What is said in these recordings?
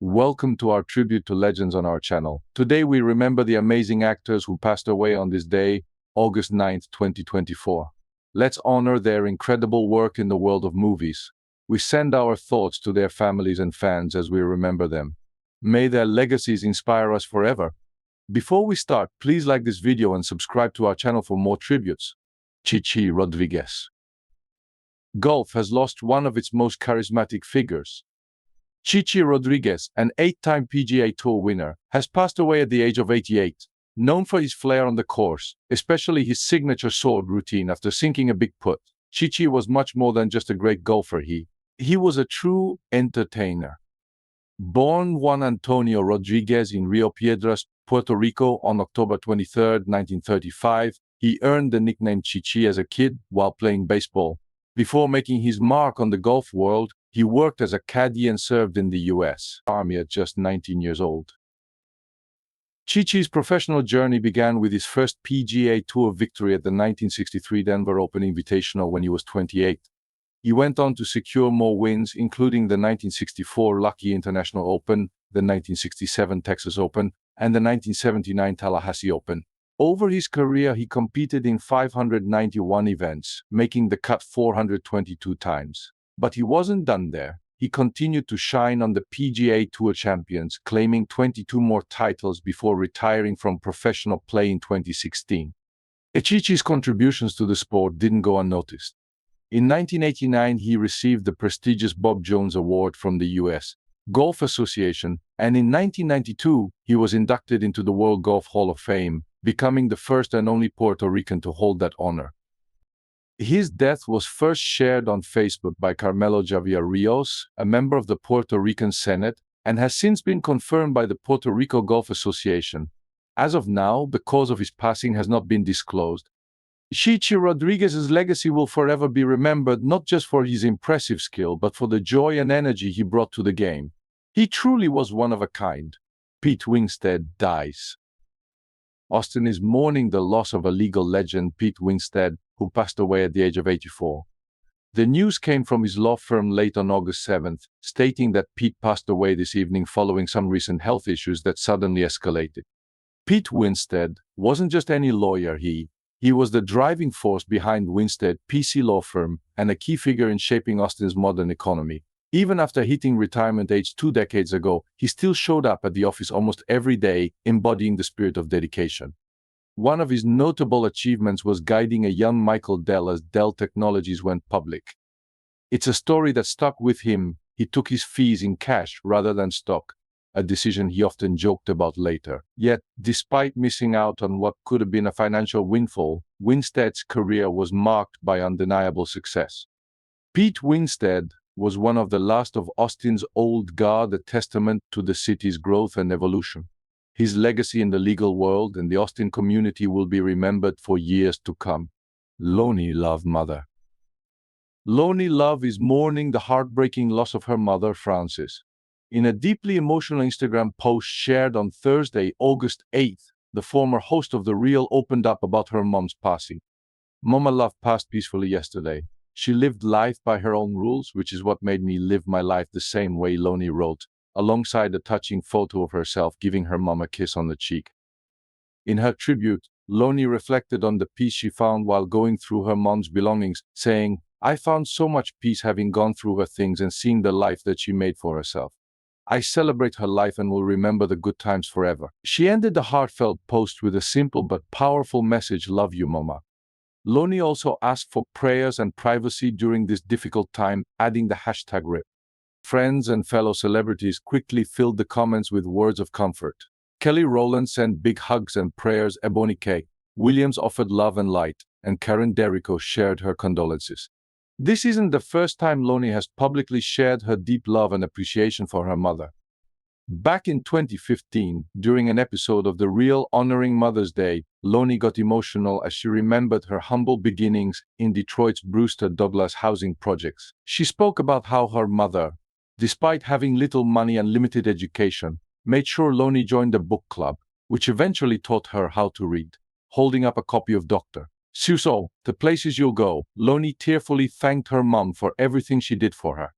Welcome to our tribute to legends on our channel. Today we remember the amazing actors who passed away on this day, August 9th, 2024. Let's honor their incredible work in the world of movies. We send our thoughts to their families and fans as we remember them. May their legacies inspire us forever. Before we start, please like this video and subscribe to our channel for more tributes. Chichi Rodriguez. Golf has lost one of its most charismatic figures. Chichi Rodriguez, an 8-time PGA Tour winner, has passed away at the age of 88. Known for his flair on the course, especially his signature sword routine after sinking a big putt, Chichi was much more than just a great golfer. He was a true entertainer. Born Juan Antonio Rodriguez in Rio Piedras, Puerto Rico on October 23, 1935, he earned the nickname Chichi as a kid while playing baseball. Before making his mark on the golf world, he worked as a caddy and served in the U.S. Army at just 19 years old. Chichi's professional journey began with his first PGA Tour victory at the 1963 Denver Open Invitational when he was 28. He went on to secure more wins, including the 1964 Lucky International Open, the 1967 Texas Open, and the 1979 Tallahassee Open. Over his career, he competed in 591 events, making the cut 422 times. But he wasn't done there. He continued to shine on the PGA Tour champions, claiming 22 more titles before retiring from professional play in 2016. Chichi's contributions to the sport didn't go unnoticed. In 1989, he received the prestigious Bob Jones Award from the U.S. Golf Association, and in 1992, he was inducted into the World Golf Hall of Fame, becoming the first and only Puerto Rican to hold that honor. His death was first shared on Facebook by Carmelo Javier Rios, a member of the Puerto Rican Senate, and has since been confirmed by the Puerto Rico Golf Association. As of now, the cause of his passing has not been disclosed. Chichi Rodriguez's legacy will forever be remembered not just for his impressive skill, but for the joy and energy he brought to the game. He truly was one of a kind. Pete Wingstead dies. Austin is mourning the loss of a legal legend, Pete Wingstead, who passed away at the age of 84. The news came from his law firm late on August 7th, stating that Pete passed away this evening following some recent health issues that suddenly escalated. Pete Wingstead wasn't just any lawyer. He was the driving force behind Wingstead PC law firm and a key figure in shaping Austin's modern economy. Even after hitting retirement age 2 decades ago, he still showed up at the office almost every day, embodying the spirit of dedication. One of his notable achievements was guiding a young Michael Dell as Dell Technologies went public. It's a story that stuck with him. He took his fees in cash rather than stock, a decision he often joked about later. Yet, despite missing out on what could have been a financial windfall, Wingstead's career was marked by undeniable success. Pete Wingstead was one of the last of Austin's old guard, a testament to the city's growth and evolution. His legacy in the legal world and the Austin community will be remembered for years to come. Loni Love Mother. Loni Love is mourning the heartbreaking loss of her mother, Frances. In a deeply emotional Instagram post shared on Thursday, August 8th, the former host of The Real opened up about her mom's passing. Mama Love passed peacefully yesterday. She lived life by her own rules, which is what made me live my life the same way, Loni wrote, alongside a touching photo of herself giving her mom a kiss on the cheek. In her tribute, Loni reflected on the peace she found while going through her mom's belongings, saying, "I found so much peace having gone through her things and seeing the life that she made for herself. I celebrate her life and will remember the good times forever." She ended the heartfelt post with a simple but powerful message: "Love you, Mama." Loni also asked for prayers and privacy during this difficult time, adding the hashtag RIP. Friends and fellow celebrities quickly filled the comments with words of comfort. Kelly Rowland sent big hugs and prayers, Ebony K. Williams offered love and light, and Karen Derrico shared her condolences. This isn't the first time Loni has publicly shared her deep love and appreciation for her mother. Back in 2015, during an episode of The Real honoring Mother's Day, Loni got emotional as she remembered her humble beginnings in Detroit's Brewster Douglas housing projects. She spoke about how her mother, despite having little money and limited education, made sure Loni joined a book club, which eventually taught her how to read. Holding up a copy of Dr. Seuss' The Places You'll Go, Loni tearfully thanked her mom for everything she did for her.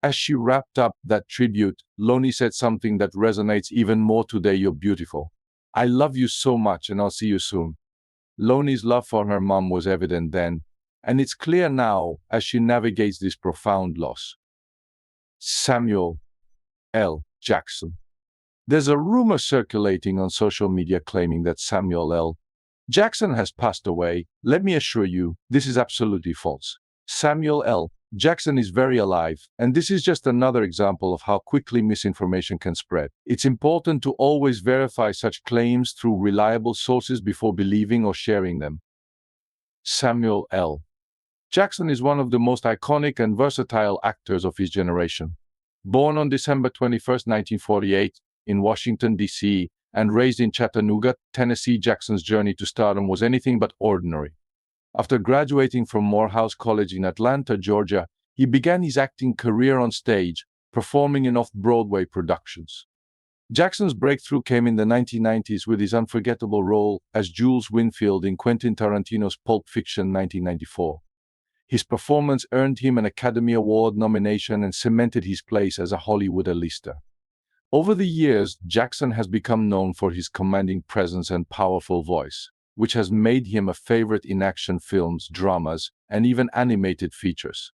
As she wrapped up that tribute, Lonnie said something that resonates even more today: "You're beautiful. I love you so much, and I'll see you soon." Lonnie's love for her mom was evident then, and it's clear now as she navigates this profound loss. Samuel L. Jackson. There's a rumor circulating on social media claiming that Samuel L. Jackson has passed away. Let me assure you, this is absolutely false. Samuel L. Jackson is very alive, and this is just another example of how quickly misinformation can spread. It's important to always verify such claims through reliable sources before believing or sharing them. Samuel L. Jackson is one of the most iconic and versatile actors of his generation. Born on December 21, 1948, in Washington, D.C., and raised in Chattanooga, Tennessee, Jackson's journey to stardom was anything but ordinary. After graduating from Morehouse College in Atlanta, Georgia, he began his acting career on stage, performing in off-Broadway productions. Jackson's breakthrough came in the 1990s with his unforgettable role as Jules Winfield in Quentin Tarantino's Pulp Fiction 1994. His performance earned him an Academy Award nomination and cemented his place as a Hollywood A-lister. Over the years, Jackson has become known for his commanding presence and powerful voice, which has made him a favorite in action films, dramas, and even animated features.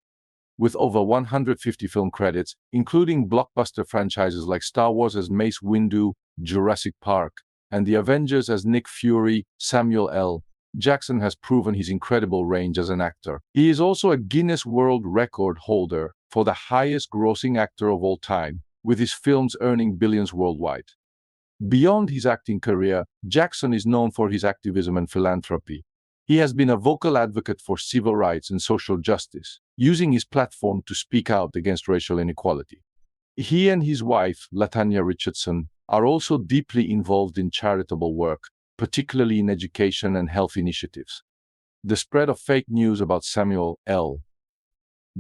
With over 150 film credits, including blockbuster franchises like Star Wars as Mace Windu, Jurassic Park, and The Avengers as Nick Fury, Samuel L. Jackson has proven his incredible range as an actor. He is also a Guinness World Record holder for the highest-grossing actor of all time, with his films earning billions worldwide. Beyond his acting career, Jackson is known for his activism and philanthropy. He has been a vocal advocate for civil rights and social justice, using his platform to speak out against racial inequality. He and his wife, LaTanya Richardson, are also deeply involved in charitable work, particularly in education and health initiatives. The spread of fake news about Samuel L.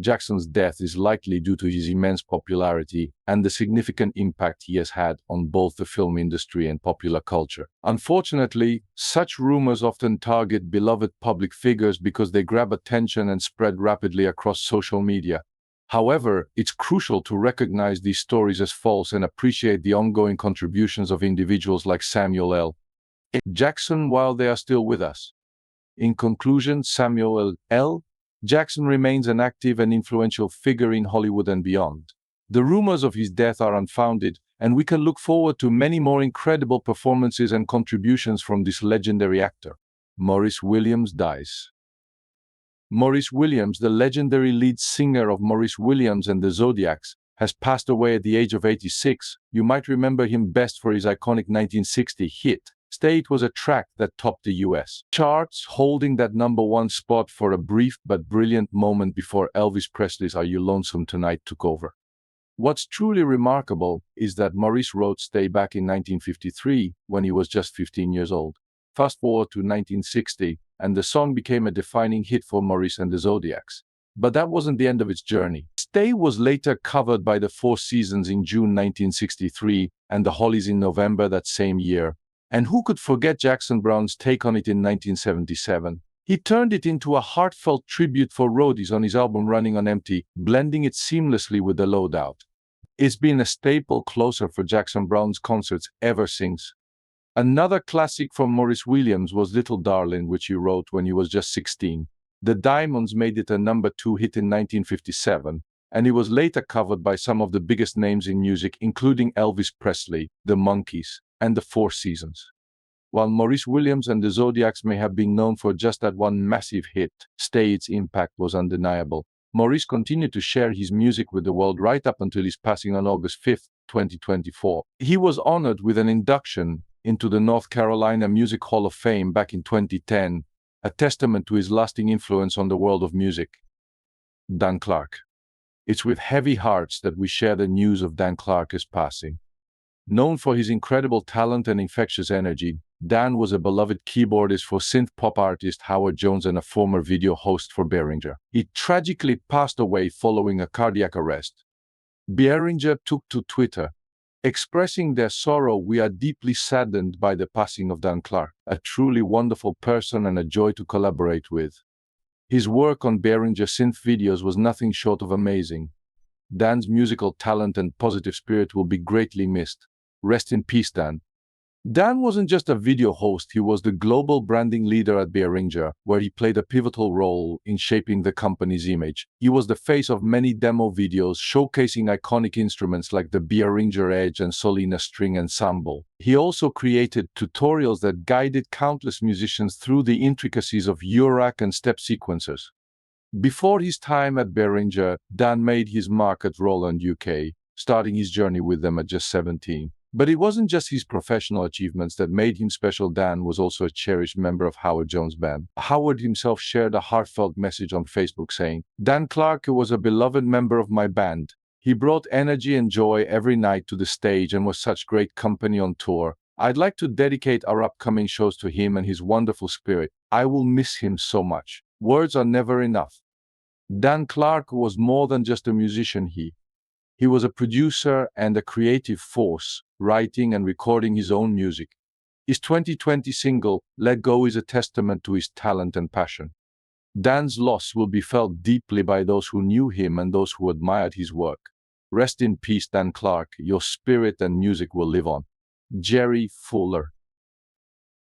Jackson's death is likely due to his immense popularity and the significant impact he has had on both the film industry and popular culture. Unfortunately, such rumors often target beloved public figures because they grab attention and spread rapidly across social media. However, it's crucial to recognize these stories as false and appreciate the ongoing contributions of individuals like Samuel L. Jackson while they are still with us. In conclusion, Samuel L. Jackson remains an active and influential figure in Hollywood and beyond. The rumors of his death are unfounded, and we can look forward to many more incredible performances and contributions from this legendary actor. Maurice Williams dies. Maurice Williams, the legendary lead singer of Maurice Williams and the Zodiacs, has passed away at the age of 86. You might remember him best for his iconic 1960 hit, Stay. It was a track that topped the US charts, holding that #1 spot for a brief but brilliant moment before Elvis Presley's Are You Lonesome Tonight took over. What's truly remarkable is that Maurice wrote Stay back in 1953 when he was just 15 years old. Fast forward to 1960, and the song became a defining hit for Maurice and the Zodiacs. But that wasn't the end of its journey. Stay was later covered by the Four Seasons in June 1963 and the Hollies in November that same year. And who could forget Jackson Browne's take on it in 1977? He turned it into a heartfelt tribute for roadies on his album Running on Empty, blending it seamlessly with the Loadout. It's been a staple closer for Jackson Browne's concerts ever since. Another classic from Maurice Williams was Little Darling, which he wrote when he was just 16. The Diamonds made it a #2 hit in 1957, and it was later covered by some of the biggest names in music, including Elvis Presley, the Monkees, and the Four Seasons. While Maurice Williams and the Zodiacs may have been known for just that one massive hit, Stay's impact was undeniable. Maurice continued to share his music with the world right up until his passing on August 5, 2024. He was honored with an induction into the North Carolina Music Hall of Fame back in 2010, a testament to his lasting influence on the world of music. Dan Clark. It's with heavy hearts that we share the news of Dan Clark's passing. Known for his incredible talent and infectious energy, Dan was a beloved keyboardist for synth-pop artist Howard Jones and a former video host for Behringer. He tragically passed away following a cardiac arrest. Behringer took to Twitter, expressing their sorrow. We are deeply saddened by the passing of Dan Clark, a truly wonderful person and a joy to collaborate with. His work on Behringer synth videos was nothing short of amazing. Dan's musical talent and positive spirit will be greatly missed. Rest in peace, Dan. Dan wasn't just a video host, he was the global branding leader at Behringer, where he played a pivotal role in shaping the company's image. He was the face of many demo videos showcasing iconic instruments like the Behringer Edge and Solina String Ensemble. He also created tutorials that guided countless musicians through the intricacies of Eurorack and step sequencers. Before his time at Behringer, Dan made his mark at Roland UK, starting his journey with them at just 17. But it wasn't just his professional achievements that made him special. Dan was also a cherished member of Howard Jones' band. Howard himself shared a heartfelt message on Facebook saying, "Dan Clark was a beloved member of my band. He brought energy and joy every night to the stage and was such great company on tour. I'd like to dedicate our upcoming shows to him and his wonderful spirit. I will miss him so much. Words are never enough." Dan Clark was more than just a musician. He was a producer and a creative force, writing and recording his own music. His 2020 single, Let Go, is a testament to his talent and passion. Dan's loss will be felt deeply by those who knew him and those who admired his work. Rest in peace, Dan Clark. Your spirit and music will live on. Jerry Fuller.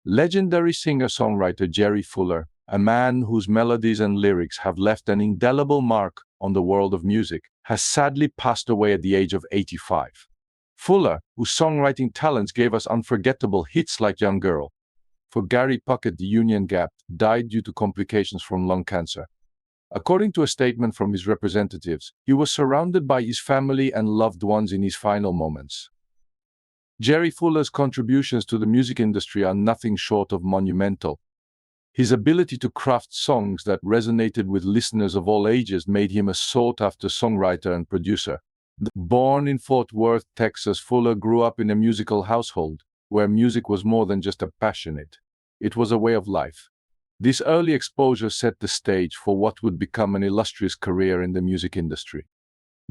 Legendary singer-songwriter Jerry Fuller, a man whose melodies and lyrics have left an indelible mark on the world of music, has sadly passed away at the age of 85. Fuller, whose songwriting talents gave us unforgettable hits like Young Girl. For Gary Puckett, the Union Gap, died due to complications from lung cancer. According to a statement from his representatives, he was surrounded by his family and loved ones in his final moments. Jerry Fuller's contributions to the music industry are nothing short of monumental. His ability to craft songs that resonated with listeners of all ages made him a sought-after songwriter and producer. Born in Fort Worth, Texas, Fuller grew up in a musical household, where music was more than just a passion. It was a way of life. This early exposure set the stage for what would become an illustrious career in the music industry.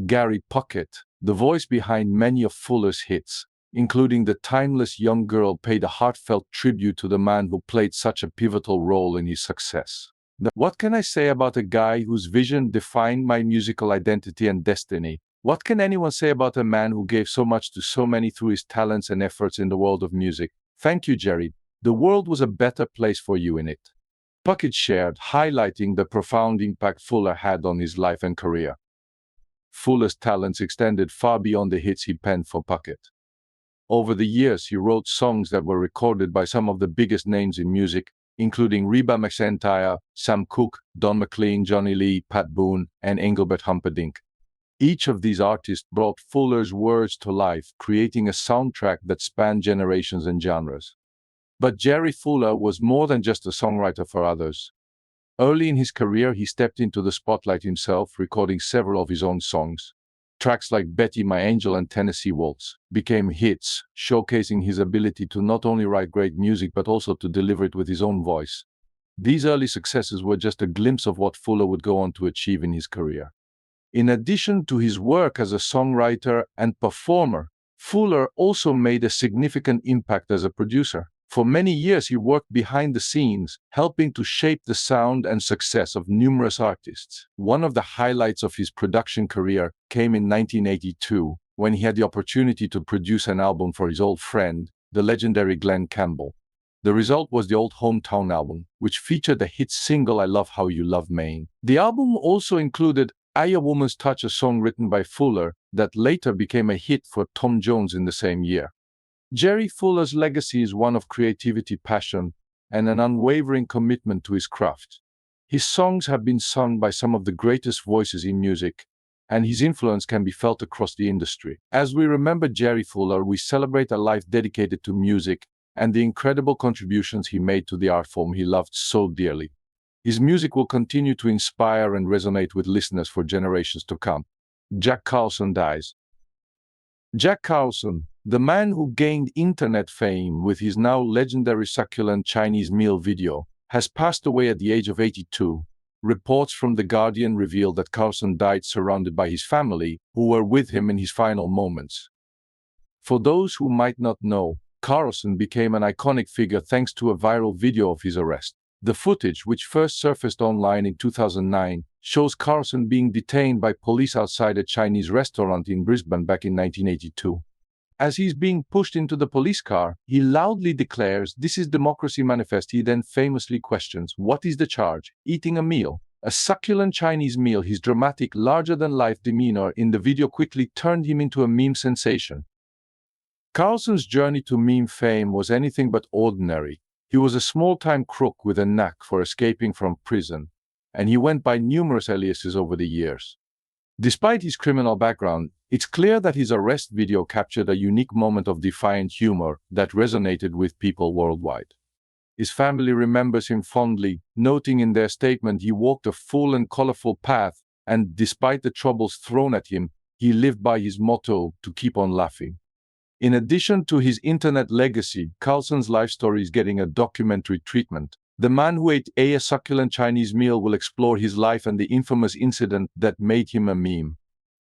Gary Puckett, the voice behind many of Fuller's hits, including the timeless Young Girl, paid a heartfelt tribute to the man who played such a pivotal role in his success. What can I say about a guy whose vision defined my musical identity and destiny? What can anyone say about a man who gave so much to so many through his talents and efforts in the world of music? Thank you, Jerry. The world was a better place for you in it. Puckett shared, highlighting the profound impact Fuller had on his life and career. Fuller's talents extended far beyond the hits he penned for Puckett. Over the years, he wrote songs that were recorded by some of the biggest names in music, including Reba McEntire, Sam Cooke, Don McLean, Johnny Lee, Pat Boone, and Engelbert Humperdinck. Each of these artists brought Fuller's words to life, creating a soundtrack that spanned generations and genres. But Jerry Fuller was more than just a songwriter for others. Early in his career, he stepped into the spotlight himself, recording several of his own songs. Tracks like Betty, My Angel, and Tennessee Waltz became hits, showcasing his ability to not only write great music but also to deliver it with his own voice. These early successes were just a glimpse of what Fuller would go on to achieve in his career. In addition to his work as a songwriter and performer, Fuller also made a significant impact as a producer. For many years, he worked behind the scenes, helping to shape the sound and success of numerous artists. One of the highlights of his production career came in 1982, when he had the opportunity to produce an album for his old friend, the legendary Glen Campbell. The result was the Old Hometown album, which featured the hit single I Love How You Love Maine. The album also included I A Woman's Touch, a song written by Fuller that later became a hit for Tom Jones in the same year. Jerry Fuller's legacy is one of creativity, passion, and an unwavering commitment to his craft. His songs have been sung by some of the greatest voices in music, and his influence can be felt across the industry. As we remember Jerry Fuller, we celebrate a life dedicated to music and the incredible contributions he made to the art form he loved so dearly. His music will continue to inspire and resonate with listeners for generations to come. Jack Carlson dies. Jack Carlson, the man who gained internet fame with his now legendary succulent Chinese meal video, has passed away at the age of 82. Reports from The Guardian reveal that Carlson died surrounded by his family, who were with him in his final moments. For those who might not know, Carlson became an iconic figure thanks to a viral video of his arrest. The footage, which first surfaced online in 2009, shows Carlson being detained by police outside a Chinese restaurant in Brisbane back in 1982. As he's being pushed into the police car, he loudly declares, "This is democracy manifest." He then famously questions, "What is the charge? Eating a meal." A succulent Chinese meal. His dramatic, larger-than-life demeanor in the video quickly turned him into a meme sensation. Carlson's journey to meme fame was anything but ordinary. He was a small-time crook with a knack for escaping from prison, and he went by numerous aliases over the years. Despite his criminal background, it's clear that his arrest video captured a unique moment of defiant humor that resonated with people worldwide. His family remembers him fondly, noting in their statement he walked a full and colorful path, and despite the troubles thrown at him, he lived by his motto to keep on laughing. In addition to his internet legacy, Carlson's life story is getting a documentary treatment. The Man Who Ate a Succulent Chinese Meal will explore his life and the infamous incident that made him a meme.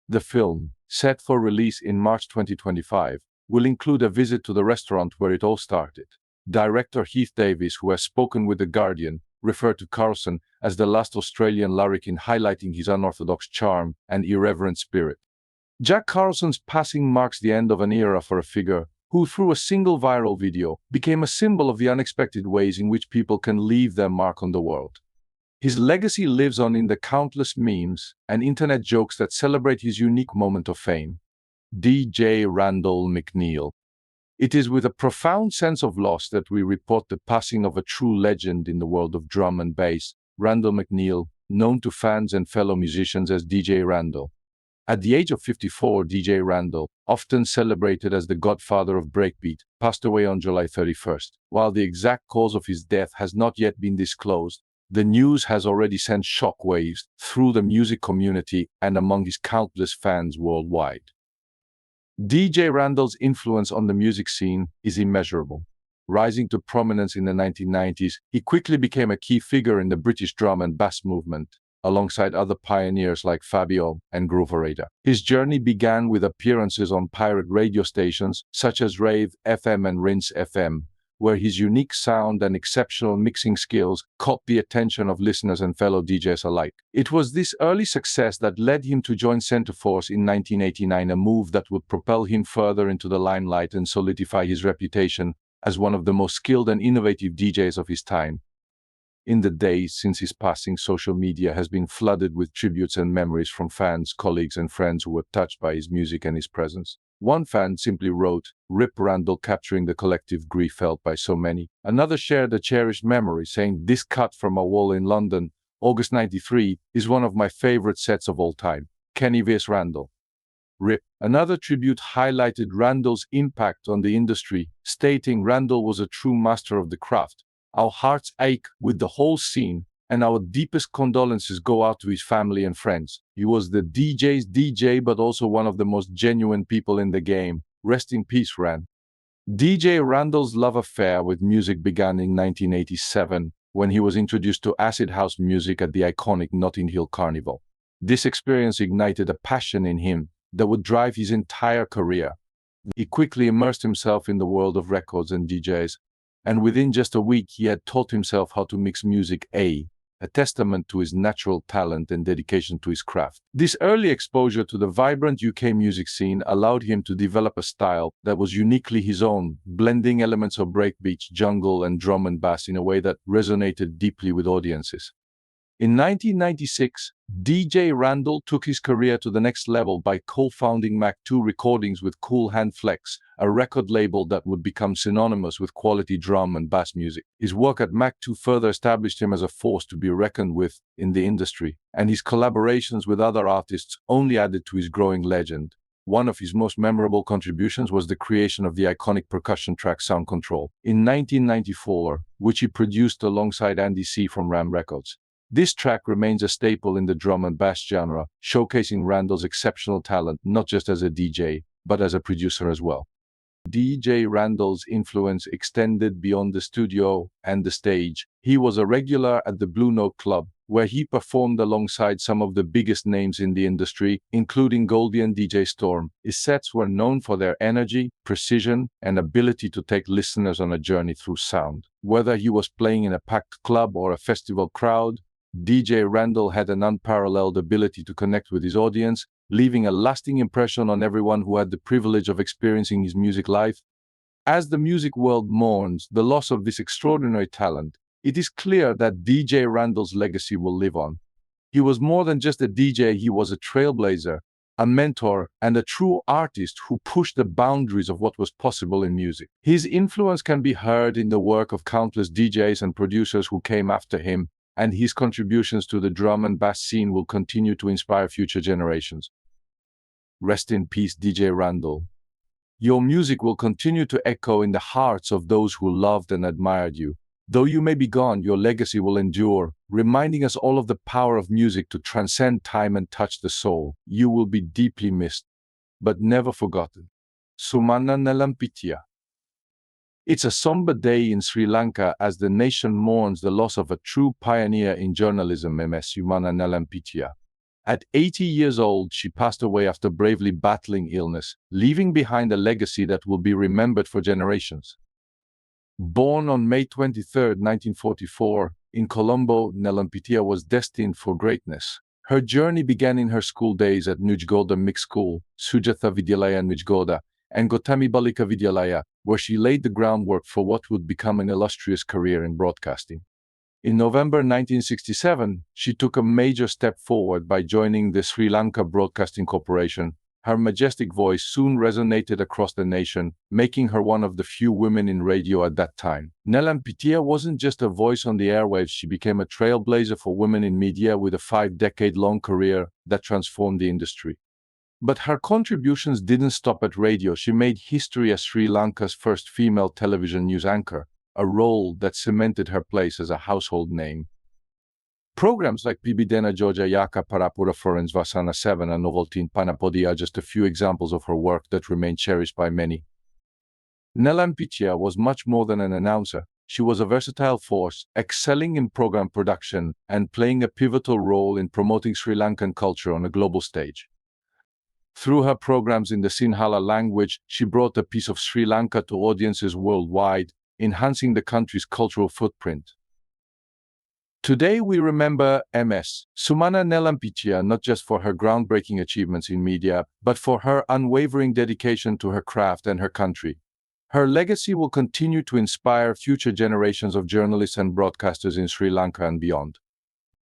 The film, set for release in March 2025, will include a visit to the restaurant where it all started. Director Heath Davis, who has spoken with The Guardian, referred to Carlson as the last Australian larrikin, highlighting his unorthodox charm and irreverent spirit. Jack Carlson's passing marks the end of an era for a figure who, through a single viral video, became a symbol of the unexpected ways in which people can leave their mark on the world. His legacy lives on in the countless memes and internet jokes that celebrate his unique moment of fame. DJ Randall McNeil. It is with a profound sense of loss that we report the passing of a true legend in the world of drum and bass, Randall McNeil, known to fans and fellow musicians as DJ Randall. At the age of 54, DJ Randall, often celebrated as the godfather of breakbeat, passed away on July 31st. While the exact cause of his death has not yet been disclosed, the news has already sent shockwaves through the music community and among his countless fans worldwide. DJ Randall's influence on the music scene is immeasurable. Rising to prominence in the 1990s, he quickly became a key figure in the British drum and bass movement, alongside other pioneers like Fabio and Grooverator. His journey began with appearances on pirate radio stations such as Rave FM and Rinse FM, where his unique sound and exceptional mixing skills caught the attention of listeners and fellow DJs alike. It was this early success that led him to join Centreforce in 1989, a move that would propel him further into the limelight and solidify his reputation as one of the most skilled and innovative DJs of his time. In the days since his passing, social media has been flooded with tributes and memories from fans, colleagues, and friends who were touched by his music and his presence. One fan simply wrote, "Rip Randall," capturing the collective grief felt by so many. Another shared a cherished memory, saying, "This cut from a wall in London, August '93, is one of my favorite sets of all time. Kenny vs. Randall. Rip." Another tribute highlighted Randall's impact on the industry, stating, "Randall was a true master of the craft. Our hearts ache with the whole scene, and our deepest condolences go out to his family and friends. He was the DJ's DJ, but also one of the most genuine people in the game. Rest in peace, Ran." DJ Randall's love affair with music began in 1987, when he was introduced to acid house music at the iconic Notting Hill Carnival. This experience ignited a passion in him that would drive his entire career. He quickly immersed himself in the world of records and DJs, and within just a week he had taught himself how to mix music, a testament to his natural talent and dedication to his craft. This early exposure to the vibrant UK music scene allowed him to develop a style that was uniquely his own, blending elements of breakbeats, jungle, and drum and bass in a way that resonated deeply with audiences. In 1996, DJ Randall took his career to the next level by co-founding Mac 2 Recordings with Cool Hand Flex, a record label that would become synonymous with quality drum and bass music. His work at Mac 2 further established him as a force to be reckoned with in the industry, and his collaborations with other artists only added to his growing legend. One of his most memorable contributions was the creation of the iconic percussion track Sound Control in 1994, which he produced alongside Andy C. from Ram Records. This track remains a staple in the drum and bass genre, showcasing Randall's exceptional talent not just as a DJ, but as a producer as well. DJ Randall's influence extended beyond the studio and the stage. He was a regular at the Blue Note Club, where he performed alongside some of the biggest names in the industry, including Goldie and DJ Storm. His sets were known for their energy, precision, and ability to take listeners on a journey through sound. Whether he was playing in a packed club or a festival crowd, DJ Randall had an unparalleled ability to connect with his audience, leaving a lasting impression on everyone who had the privilege of experiencing his music live. As the music world mourns the loss of this extraordinary talent, it is clear that DJ Randall's legacy will live on. He was more than just a DJ, he was a trailblazer, a mentor, and a true artist who pushed the boundaries of what was possible in music. His influence can be heard in the work of countless DJs and producers who came after him, and his contributions to the drum and bass scene will continue to inspire future generations. Rest in peace, DJ Randall. Your music will continue to echo in the hearts of those who loved and admired you. Though you may be gone, your legacy will endure, reminding us all of the power of music to transcend time and touch the soul. You will be deeply missed, but never forgotten. Sumana Nelampitya. It's a somber day in Sri Lanka as the nation mourns the loss of a true pioneer in journalism, Ms. Sumana Nelampitya. At 80 years old, she passed away after bravely battling illness, leaving behind a legacy that will be remembered for generations. Born on May 23, 1944, in Colombo, Nelampitya was destined for greatness. Her journey began in her school days at Nujgoda Mixed School, Sujatha Vidyalaya Nujgoda, and Gotami Balika Vidyalaya, where she laid the groundwork for what would become an illustrious career in broadcasting. In November 1967, she took a major step forward by joining the Sri Lanka Broadcasting Corporation. Her majestic voice soon resonated across the nation, making her one of the few women in radio at that time. Nelampitya wasn't just a voice on the airwaves, she became a trailblazer for women in media with a 5-decade-long career that transformed the industry. But her contributions didn't stop at radio. She made history as Sri Lanka's first female television news anchor, a role that cemented her place as a household name. Programs like Pibidena Georgia Yaka Parapura Florence Vasana 7 and Noveltin Panapodi are just a few examples of her work that remain cherished by many. Nelampitya was much more than an announcer. She was a versatile force, excelling in program production and playing a pivotal role in promoting Sri Lankan culture on a global stage. Through her programs in the Sinhala language, she brought a piece of Sri Lanka to audiences worldwide, enhancing the country's cultural footprint. Today we remember Ms. Sumana Nelampitya not just for her groundbreaking achievements in media, but for her unwavering dedication to her craft and her country. Her legacy will continue to inspire future generations of journalists and broadcasters in Sri Lanka and beyond.